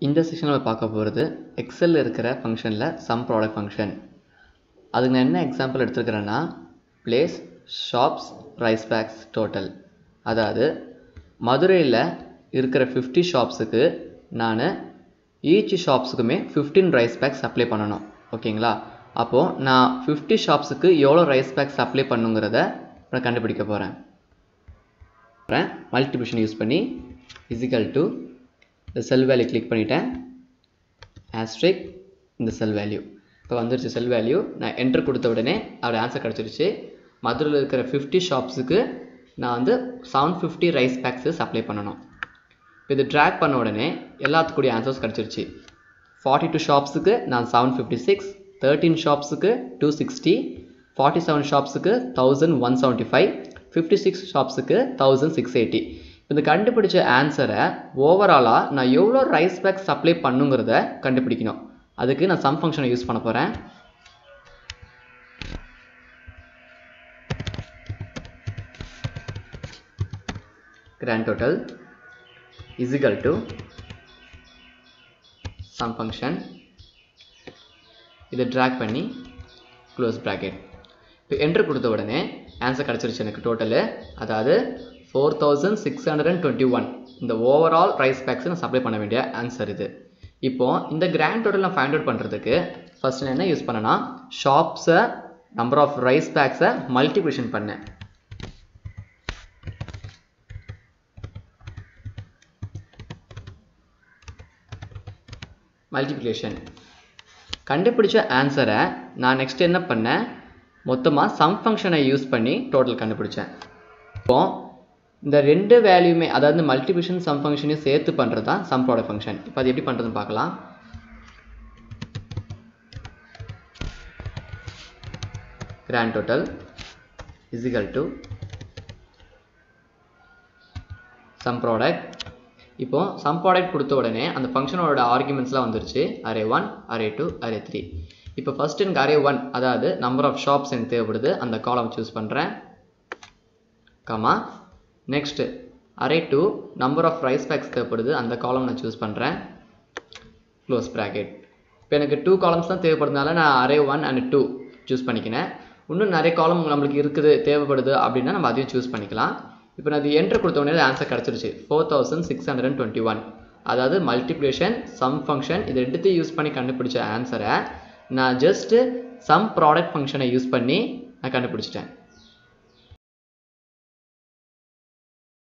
இந்த செக்ஷனில் நம்ம பார்க்க போகிறது எக்ஸலில் இருக்கிற ஃபங்க்ஷனில் சம் ப்ராடக்ட் ஃபங்க்ஷன். அதுக்கு நான் என்ன எக்ஸாம்பிள் எடுத்துருக்கிறேன்னா place, shops, rice bags, total. அதாவது மதுரையில் இருக்கிற 50 ஷாப்ஸுக்கு நான் ஈச் ஷாப்ஸுக்குமே 15 ரைஸ் பேக்ஸ் அப்ளை பண்ணணும். ஓகேங்களா? அப்போது நான் 50 ஷாப்ஸுக்கு எவ்வளோ ரைஸ் பேக்ஸ் அப்ளை பண்ணுங்கிறத நான் கண்டுபிடிக்க போகிறேன். மல்டிபிளிகேஷன் யூஸ் பண்ணி இசிக்கல் டு இந்த செல் வேல்யூ கிளிக் பண்ணிட்டேன், ஆஸ்ட்ரிக் இந்த செல் வேல்யூ இப்போ வந்துருச்சு. செல் வேல்யூ நான் என்ட்ரு கொடுத்த உடனே அதோட ஆன்சர் கிடச்சிருச்சு. மதுரையில் இருக்கிற 50 ஷாப்ஸுக்கு நான் வந்து 750 ரைஸ் பேக்ஸஸ் அப்ளை பண்ணணும். இப்போ இது ட்ராக் பண்ண உடனே எல்லாத்துக்குடைய ஆன்சர்ஸ் கிடச்சிருச்சு. 42 ஷாப்ஸுக்கு நான் 756, 13 ஷாப்ஸுக்கு 260, 47 ஷாப்ஸுக்கு 1175, 56 ஷாப்ஸுக்கு 1680. இந்த கண்டுபிடிச்ச ஆன்சரை ஓவராலாக நான் எவ்வளோ ரைஸ் பேக்ஸ் அப்ளை பண்ணுங்கிறத கண்டுபிடிக்கணும். அதுக்கு நான் சம் ஃபங்க்ஷனை யூஸ் பண்ண போகிறேன். Grand total is equal to sum function. இதை ட்ராக் பண்ணி க்ளோஸ் ப்ராக்கெட். இப்போ என்ட்ரு கொடுத்த உடனே ஆன்சர் கிடச்சிருச்சு எனக்கு டோட்டலு. அதாவது 4621 இந்த ஓவரால் ரைஸ் பேக்ஸை நான் சப்ளை பண்ண வேண்டிய ஆன்சர் இது. இப்போது இந்த கிராண்ட் டோட்டல் நான் ஃபைண்ட் அவுட் பண்ணுறதுக்கு ஃபர்ஸ்ட் நான் என்ன யூஸ் பண்ணேன்னா ஷாப்ஸை நம்பர் ஆஃப் ரைஸ் பேக்ஸை மல்டிப்ளிகேஷன் பண்ணேன். மல்டிப்ளிகேஷன் கண்டுபிடிச்ச ஆன்சரை நான் நெக்ஸ்ட் என்ன பண்ணேன், மொத்தமாக சம் ஃபங்க்ஷனை யூஸ் பண்ணி டோட்டல் கண்டுபிடிச்சேன். இப்போ இந்த ரெண்டு வேல்யூமே அதாவது மல்டிபிளிகேஷன் சம் ஃபங்க்ஷனையும் சேர்த்து பண்ணுறது தான் சம் ப்ராடக்ட் ஃபங்க்ஷன். இப்போ அது எப்படி பண்ணுறதுன்னு பார்க்கலாம். Grand total is equal to sum product. இப்போ சம் ப்ராடக்ட் கொடுத்த உடனே அந்த ஃபங்க்ஷனோட ஆர்குமெண்ட்ஸ்லாம் வந்துருச்சு. Array 1, array 2, array 3. இப்போ ஃபர்ஸ்ட் எனக்கு அரே 1 அதாவது நம்பர் ஆஃப் ஷாப்ஸ் எனக்கு தேவைப்படுது, அந்த காலம் சூஸ் பண்ணுறேன். Comma next array 2 number of rice bags தேவைப்படுது, அந்த காலம் நான் சூஸ் பண்ணுறேன். Close bracket. இப்போ எனக்கு 2 காலம்ஸ் தான் தேவைப்படுறதுனால நான் அரே 1 and 2 சூஸ் பண்ணிக்கினேன். இன்னும் நிறைய காலம் நம்மளுக்கு இருக்குது தேவைப்படுது அப்படின்னா நம்ம அதையும் சூஸ் பண்ணிக்கலாம். இப்போ நான் அது என்ட்ரு கொடுத்த உடனே ஆன்சர் கிடச்சிருச்சு 4621. அதாவது மல்டிப்ளிகேஷன் சம் ஃபங்க்ஷன் இது ரெண்டுத்தையும் யூஸ் பண்ணி கண்டுபிடிச்ச ஆன்சரை நான் ஜஸ்ட்டு சம் ப்ராடக்ட் ஃபங்க்ஷனை யூஸ் பண்ணி நான் கண்டுபிடிச்சிட்டேன்.